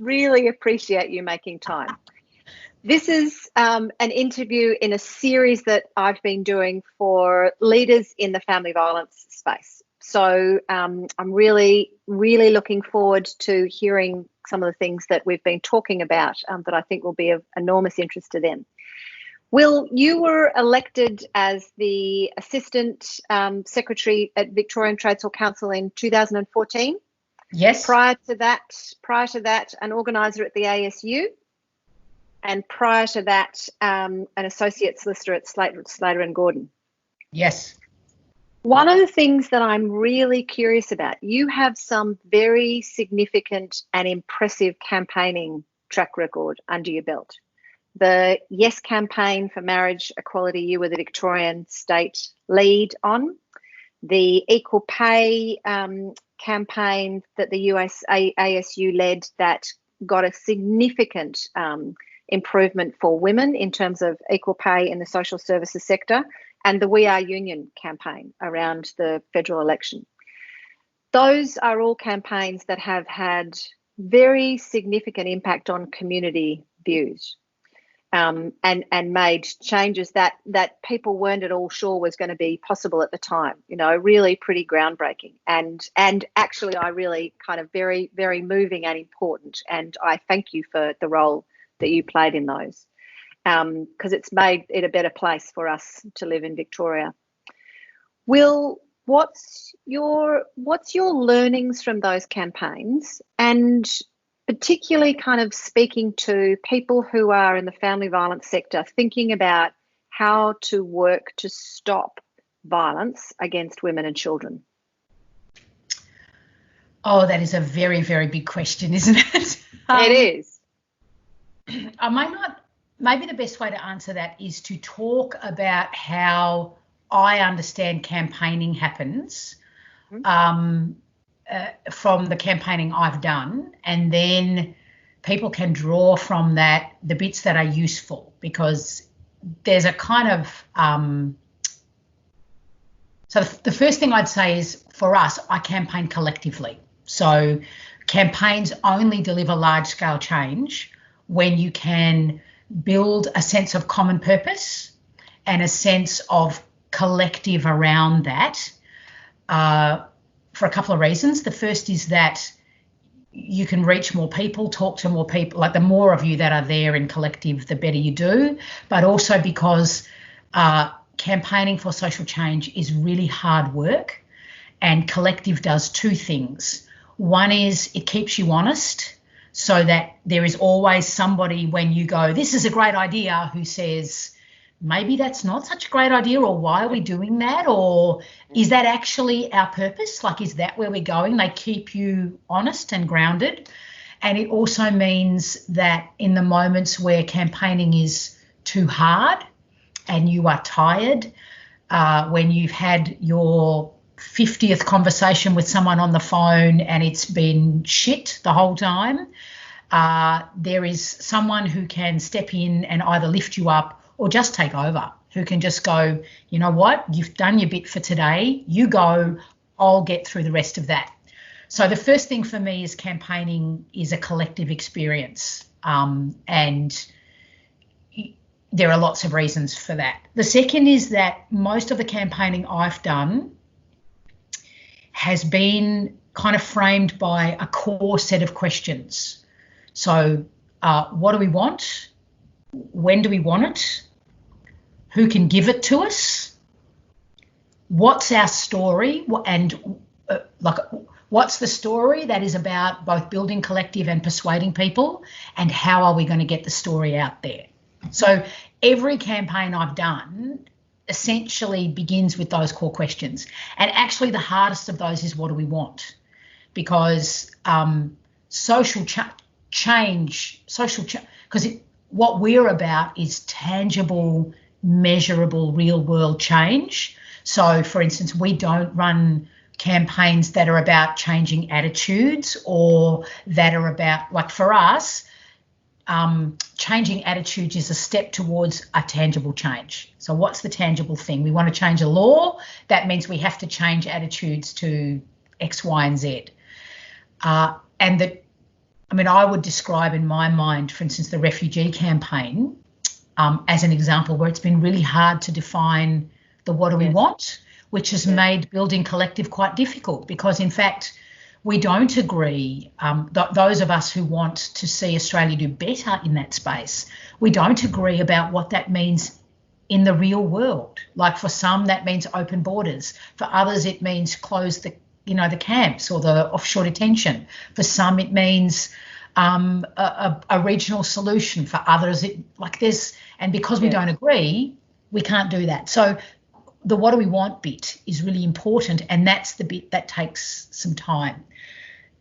Really appreciate you making time. This is an interview in a series that I've been doing for leaders in the family violence space. So I'm really looking forward to hearing some of the things that we've been talking about that I think will be of enormous interest to them. Wil, you were elected as the Assistant Secretary at Victorian Trades Hall Council in 2014. Yes. Prior to that, an organiser at the ASU, and prior to that, an associate solicitor at Slater and Gordon. Yes. One of the things that I'm really curious about, you have some very significant and impressive campaigning track record under your belt. The Yes campaign for marriage equality, you were the Victorian State Lead on. The equal pay campaign that the ASU led that got a significant improvement for women in terms of equal pay in the social services sector, and the We Are Union campaign around the federal election. Those are all campaigns that have had very significant impact on community views. And made changes that people weren't at all sure was going to be possible at the time. You know, really pretty groundbreaking, and actually I really kind of very, very moving and important. And I thank you for the role that you played in those, because it's made it a better place for us to live in Victoria. Wil, what's your learnings from those campaigns, and particularly kind of speaking to people who are in the family violence sector, thinking about how to work to stop violence against women and children? Oh, that is a very, very big question, isn't it? It is. Maybe the best way to answer that is to talk about how I understand campaigning happens. From the campaigning I've done, and then people can draw from that the bits that are useful, because there's a kind of so the first thing I'd say is, for us, I campaign collectively. So campaigns only deliver large scale change when you can build a sense of common purpose and a sense of collective around that, for a couple of reasons. The first is that you can reach more people, talk to more people. Like, the more of you that are there in collective, the better you do. But also because campaigning for social change is really hard work, and collective does two things. One is it keeps you honest, so that there is always somebody when you go, this is a great idea, who says, maybe that's not such a great idea, or why are we doing that, or is that actually our purpose? Like, is that where we're going? They keep you honest and grounded. And it also means that in the moments where campaigning is too hard and you are tired, when you've had your 50th conversation with someone on the phone and it's been shit the whole time, there is someone who can step in and either lift you up or just take over, who can just go, you know what, you've done your bit for today, you go, I'll get through the rest of that. So the first thing for me is campaigning is a collective experience, and there are lots of reasons for that. The second is that most of the campaigning I've done has been kind of framed by a core set of questions. So what do we want? When do we want it? Who can give it to us? What's our story? And what's the story that is about both building collective and persuading people? And how are we going to get the story out there? So every campaign I've done essentially begins with those core questions. And actually the hardest of those is, what do we want? Because social change, because what we're about is tangible, measurable, real world change. So, for instance, we don't run campaigns that are about changing attitudes, or that are about, like, for us, changing attitudes is a step towards a tangible change. So what's the tangible thing? We want to change a law. That means we have to change attitudes to X, Y, and Z. And I mean, I would describe in my mind, for instance, the refugee campaign as an example where it's been really hard to define the what do we want, which has made building collective quite difficult because, in fact, we don't agree, those of us who want to see Australia do better in that space, we don't agree about what that means in the real world. Like for some, that means open borders. For others, it means close the camps or the offshore detention. For some, it means a regional solution. For others, and because we don't agree, we can't do that. So the what do we want bit is really important, and that's the bit that takes some time.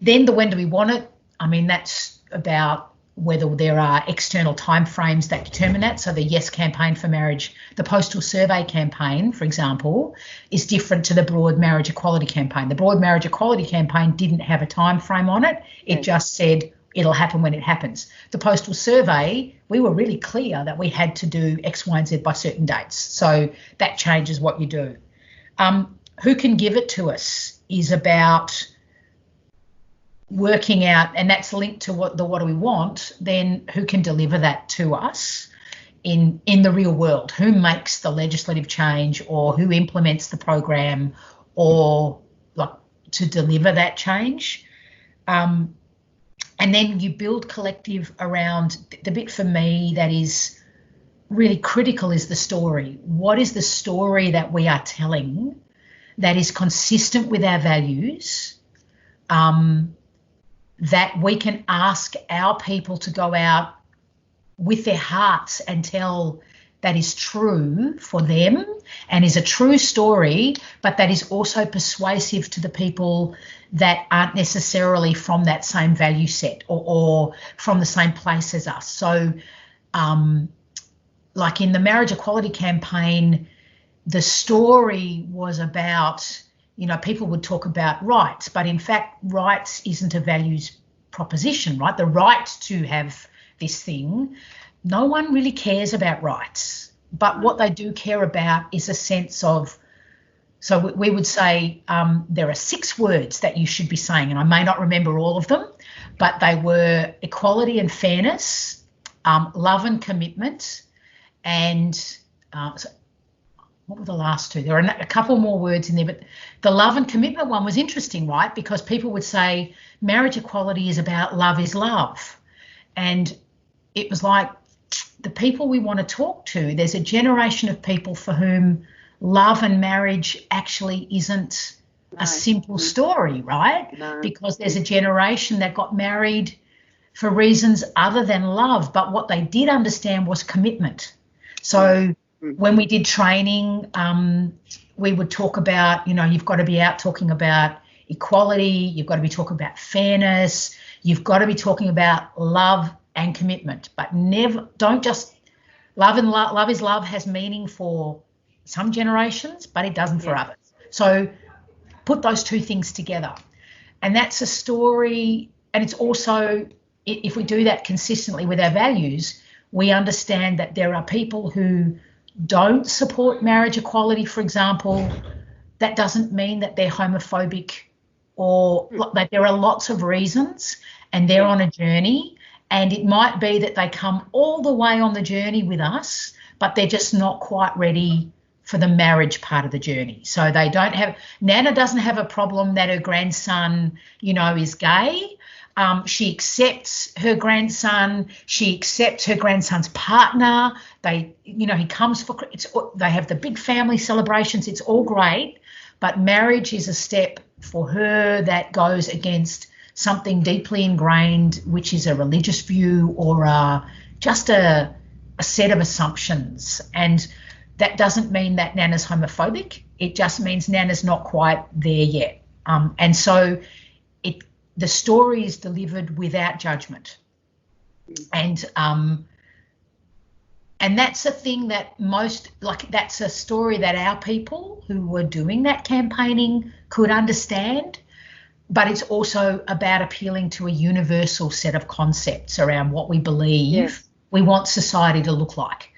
Then the when do we want it, I mean, that's about whether there are external timeframes that determine that. So the Yes campaign for marriage, the postal survey campaign, for example, is different to the broad marriage equality campaign. The broad marriage equality campaign didn't have a time frame on it. It just said it'll happen when it happens. The postal survey, we were really clear that we had to do X, Y, and Z by certain dates. So that changes what you do. Who can give it to us is about working out, and that's linked to what do we want, then who can deliver that to us in the real world? Who makes the legislative change or who implements the program or to deliver that change? And then you build collective around the bit for me that is really critical is the story. What is the story that we are telling that is consistent with our values, that we can ask our people to go out with their hearts and tell that is true for them and is a true story, but that is also persuasive to the people that aren't necessarily from that same value set or from the same place as us. So like in the marriage equality campaign, the story was about, people would talk about rights, but in fact, rights isn't a values proposition, right? The right to have this thing, no one really cares about rights, but what they do care about is a sense of, so we would say there are 6 words that you should be saying, and I may not remember all of them, but they were equality and fairness, love and commitment, and what were the last 2? There are a couple more words in there, but the love and commitment one was interesting, right? Because people would say marriage equality is about love is love. And it was like the people we want to talk to, there's a generation of people for whom love and marriage actually isn't a simple story, right? No. Because there's a generation that got married for reasons other than love, but what they did understand was commitment. So when we did training, we would talk about, you've got to be out talking about equality, you've got to be talking about fairness, you've got to be talking about love and commitment, but don't just love is love has meaning for some generations, but it doesn't for others. So put those 2 things together. And that's a story, and it's also, if we do that consistently with our values, we understand that there are people who don't support marriage equality, for example. That doesn't mean that they're homophobic or that there are lots of reasons, and they're on a journey, and it might be that they come all the way on the journey with us, but they're just not quite ready for the marriage part of the journey. So Nana doesn't have a problem that her grandson, is gay. She accepts her grandson. She accepts her grandson's partner. He comes they have the big family celebrations. It's all great, but marriage is a step for her that goes against something deeply ingrained, which is a religious view or just a set of assumptions. And that doesn't mean that Nana's homophobic. It just means Nana's not quite there yet. And so the story is delivered without judgment. And that's a thing that that's a story that our people who were doing that campaigning could understand, but it's also about appealing to a universal set of concepts around what we believe we want society to look like.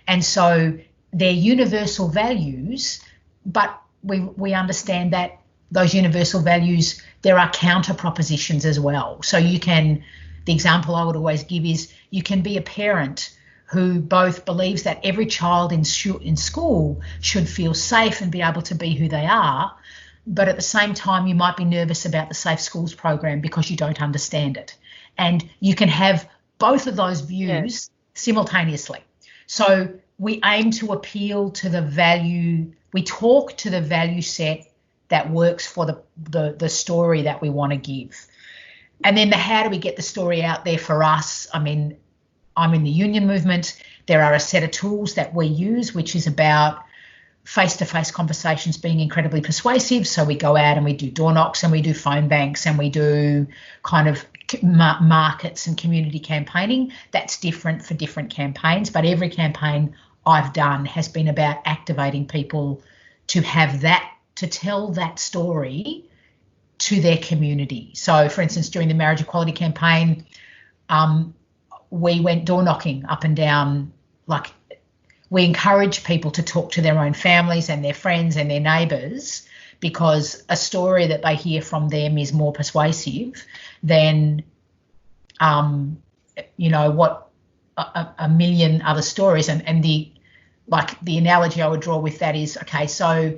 And so they're universal values, but we understand that those universal values, there are counter propositions as well. So you can the example I would always give is you can be a parent who both believes that every child in school should feel safe and be able to be who they are, but at the same time you might be nervous about the Safe Schools program because you don't understand it. And you can have both of those views simultaneously. So we aim to appeal to the value, we talk to the value set that works for the story that we want to give. And then how do we get the story out there for us? I mean, I'm in the union movement. There are a set of tools that we use, which is about face-to-face conversations being incredibly persuasive. So we go out and we do door knocks and we do phone banks and we do kind of markets and community campaigning. That's different for different campaigns, but every campaign I've done has been about activating people to have that, to tell that story to their community. So for instance, during the marriage equality campaign, we went door knocking up and down. Like, we encourage people to talk to their own families and their friends and their neighbours, because a story that they hear from them is more persuasive than what a million other stories. And the analogy I would draw with that is, okay, so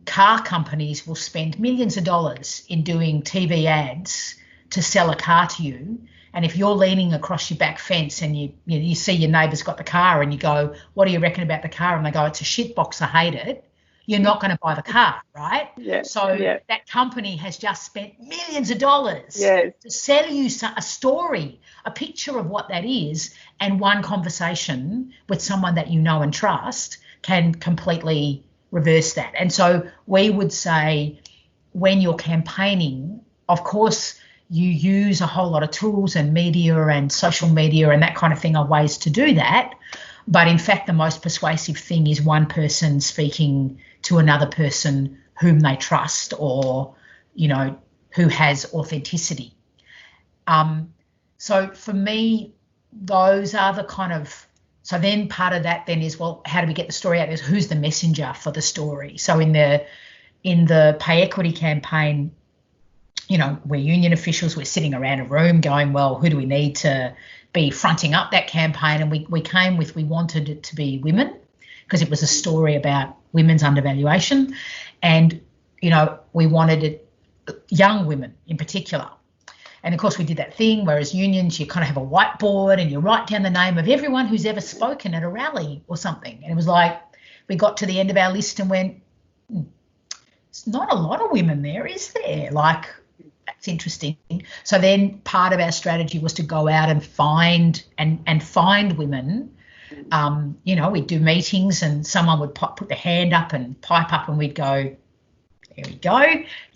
car companies will spend millions of dollars in doing TV ads to sell a car to you. And if you're leaning across your back fence and you see your neighbour's got the car and you go, what do you reckon about the car? And they go, it's a shit box, I hate it. You're not going to buy the car, right? That company has just spent millions of dollars to sell you a story, a picture of what that is. And one conversation with someone that you know and trust can completely reverse that. And so we would say, when you're campaigning, of course, you use a whole lot of tools and media and social media and that kind of thing are ways to do that. But in fact, the most persuasive thing is one person speaking to another person whom they trust, or, who has authenticity. So for me, those are the kind of, so then part of that then is, well, how do we get the story out there? Who's the messenger for the story? So in the pay equity campaign, we're union officials, we're sitting around a room going, well, who do we need to be fronting up that campaign? And we came with, we wanted it to be women, because it was a story about women's undervaluation. And, we wanted it young women in particular. And of course we did that thing, whereas unions, you kind of have a whiteboard and you write down the name of everyone who's ever spoken at a rally or something. And it was like, we got to the end of our list and went, it's not a lot of women there, is there? Like, that's interesting. So then part of our strategy was to go out and find women. We'd do meetings and someone would put their hand up and pipe up and we'd go, there we go.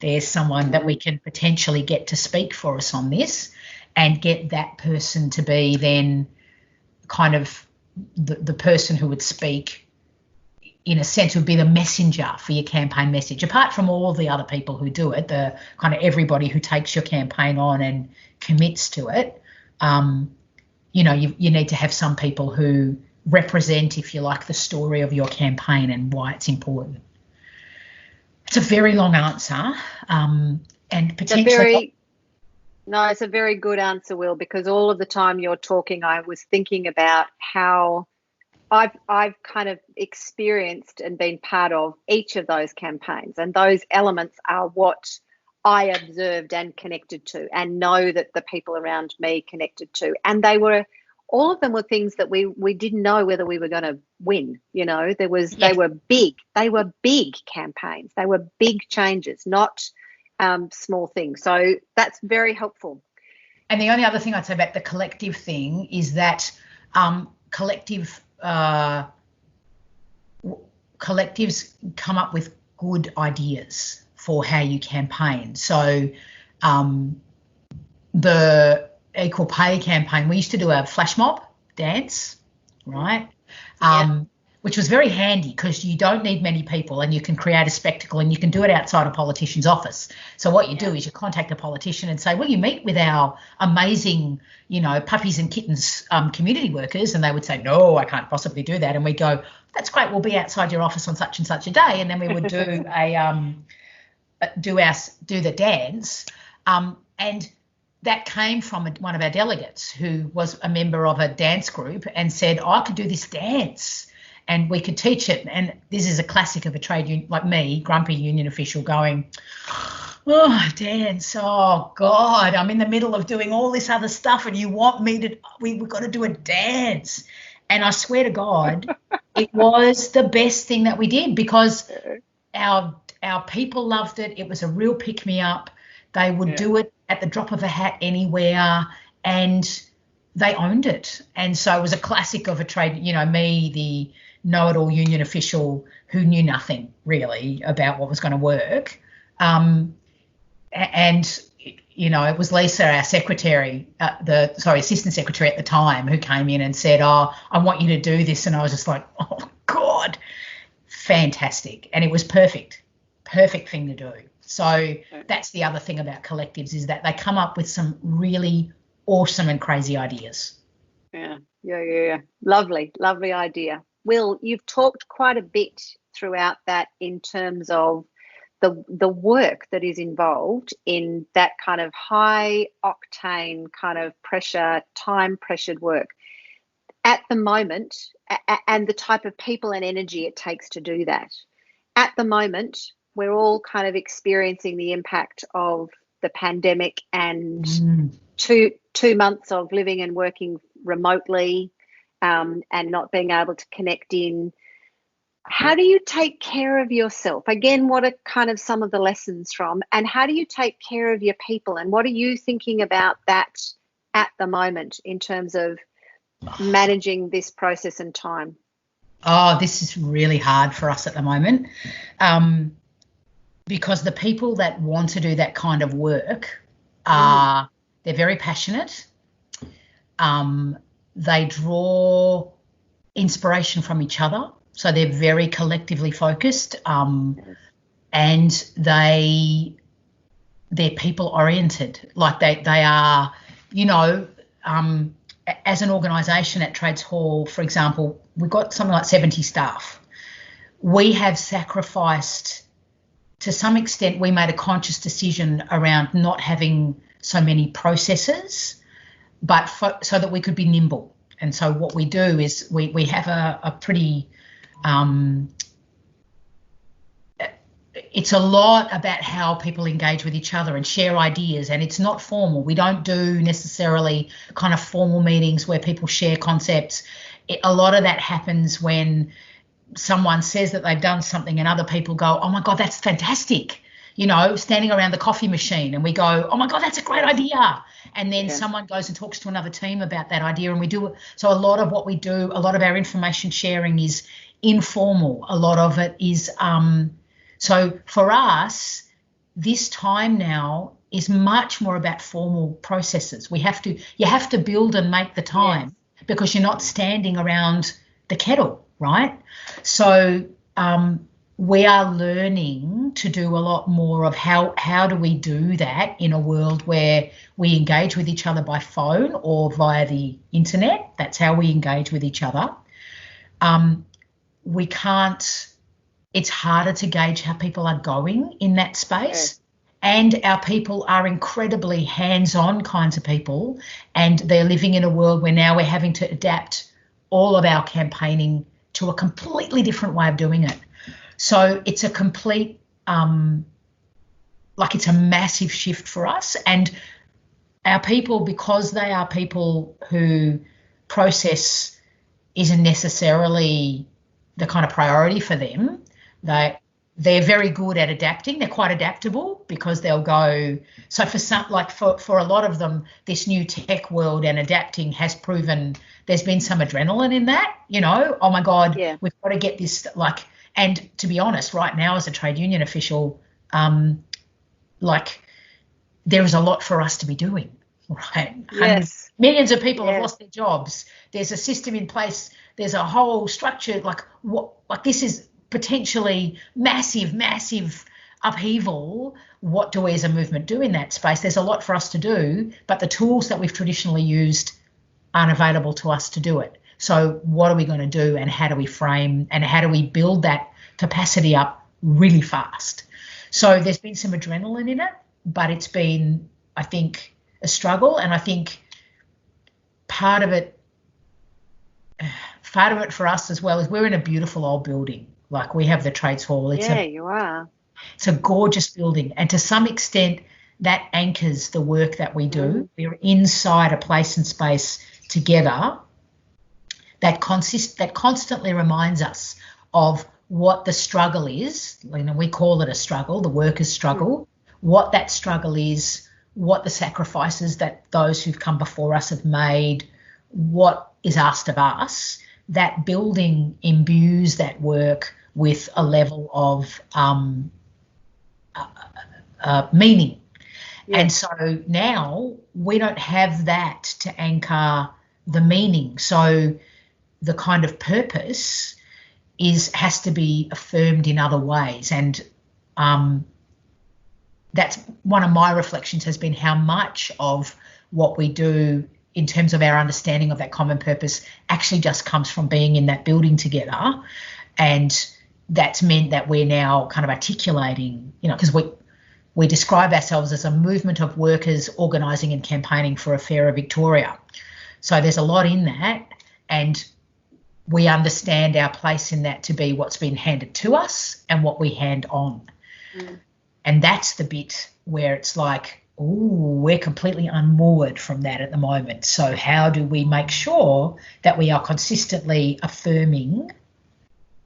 There's someone that we can potentially get to speak for us on this, and get that person to be then kind of the person who would speak, in a sense, would be the messenger for your campaign message, apart from all the other people who do it, the kind of everybody who takes your campaign on and commits to it. You need to have some people who represent, if you like, the story of your campaign and why it's important. It's a very long answer, and potentially... it's a very good answer, Wil, because all of the time you're talking, I was thinking about how I've kind of experienced and been part of each of those campaigns, and those elements are what I observed and connected to, and know that the people around me connected to. And all of them were things that we didn't know whether we were going to win. They were big campaigns. They were big changes, not small things. So that's very helpful. And the only other thing I'd say about the collective thing is that collectives come up with good ideas for how you campaign. So the Equal Pay campaign, we used to do a flash mob dance, right? Which was very handy because you don't need many people and you can create a spectacle, and you can do it outside a politician's office. So what you do is you contact a politician and say, will you meet with our amazing, puppies and kittens community workers? And they would say, no, I can't possibly do that. And we go, that's great, we'll be outside your office on such and such a day. And then we would do do the dance. And that came from one of our delegates who was a member of a dance group and said, I could do this dance and we could teach it. And this is a classic of a trade union, like me, grumpy union official going, oh, dance, oh, God, I'm in the middle of doing all this other stuff and you want me to, we've got to do a dance. And I swear to God, it was the best thing that we did because our people loved it. It was a real pick-me-up. They would do it at the drop of a hat anywhere, and they owned it. And so it was a classic of a trade, you know, me, the know-it-all union official who knew nothing really about what was going to work. And, you know, it was Lisa, our secretary, assistant secretary at the time, who came in and said, oh, I want you to do this. And I was just like, oh, God, fantastic. And it was perfect thing to do. So that's the other thing about collectives is that they come up with some really awesome and crazy ideas. Yeah. Lovely idea. Wil, you've talked quite a bit throughout that in terms of the work that is involved in that kind of high octane kind of pressure, time pressured work at the moment, and the type of people and energy it takes to do that. At the moment, we're all kind of experiencing the impact of the pandemic and 2 months of living and working remotely, and not being able to connect in. How do you take care of yourself? Again, what are kind of some of the lessons from, and how do you take care of your people? And what are you thinking about that at the moment in terms of managing this process and time? Oh, this is really hard for us at the moment. Because the people that want to do that kind of work they're very passionate. They draw inspiration from each other. So they're very collectively focused, and they're people oriented. Like they are, you know, as an organisation at Trades Hall, for example, we've got something like 70 staff. We have sacrificed, to some extent, we made a conscious decision around not having so many processes, but so that we could be nimble. And so what we do is we have a pretty, it's a lot about how people engage with each other and share ideas, and it's not formal. We don't do necessarily kind of formal meetings where people share concepts. A lot of that happens when someone says that they've done something and other people go, oh my God, that's fantastic. You know, standing around the coffee machine and we go, oh my God, that's a great idea. And then someone goes and talks to another team about that idea, and we do it. So a lot of what we do, a lot of our information sharing is informal. A lot of it is, so for us, this time now is much more about formal processes. You have to build and make the time because you're not standing around the kettle. Right. So we are learning to do a lot more of how do we do that in a world where we engage with each other by phone or via the internet. That's how we engage with each other. We can't, it's harder to gauge how people are going in that space. And our people are incredibly hands-on kinds of people, and they're living in a world where now we're having to adapt all of our campaigning to a completely different way of doing it. So it's a complete, it's a massive shift for us. And our people, because they are people who process isn't necessarily the kind of priority for them, they're very good at adapting. They're quite adaptable because they'll go, so for some, like for a lot of them, this new tech world and adapting has proven there's been some adrenaline in that, you know, oh my God, we've got to get this, and to be honest, right now as a trade union official, there is a lot for us to be doing, right? Yes. Millions of people have lost their jobs. There's a system in place. There's a whole structure, this is potentially massive upheaval. What do we as a movement do in that space? There's a lot for us to do, but the tools that we've traditionally used aren't available to us to do it. So what are we going to do, and how do we frame and how do we build that capacity up really fast? So there's been some adrenaline in it, but it's been, I think, a struggle. And I think part of it for us as well is we're in a beautiful old building. Like, we have the trades hall. You are. It's a gorgeous building, and to some extent that anchors the work that we do. We're inside a place and space together that constantly reminds us of what the struggle is. You know, we call it a struggle, the workers' struggle, what that struggle is, what the sacrifices that those who've come before us have made, what is asked of us. That building imbues that work with a level of meaning. And so now we don't have that to anchor the meaning. So the kind of purpose has to be affirmed in other ways. And that's one of my reflections, has been how much of what we do in terms of our understanding of that common purpose actually just comes from being in that building together. And that's meant that we're now kind of articulating, you know, because we describe ourselves as a movement of workers organising and campaigning for a fairer Victoria. So there's a lot in that, and we understand our place in that to be what's been handed to us and what we hand on. And that's the bit where it's like, we're completely unmoored from that at the moment. So how do we make sure that we are consistently affirming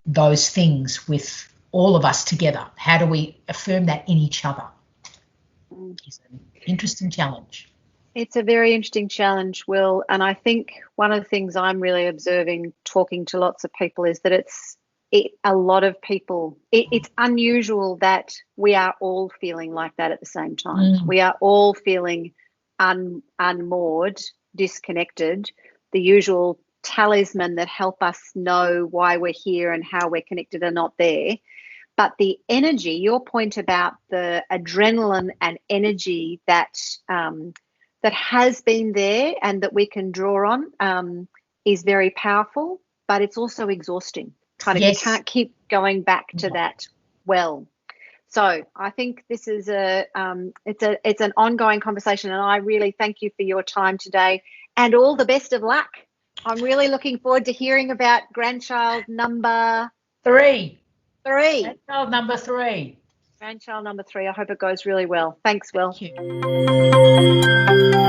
those things with all of us together? How do we affirm that in each other? It's an interesting challenge. It's a very interesting challenge, Wil. And I think one of the things I'm really observing talking to lots of people is that it's unusual that we are all feeling like that at the same time. We are all feeling unmoored, disconnected. The usual talisman that help us know why we're here and how we're connected are not there. But the energy, your point about the adrenaline and energy that has been there and that we can draw on is very powerful, but it's also exhausting. You can't keep going back to that well. So I think this is it's an ongoing conversation, and I really thank you for your time today, and all the best of luck. I'm really looking forward to hearing about grandchild number 3. Grandchild number 3. Grandchild number 3. I hope it goes really well. Thanks, Wil. Thank you.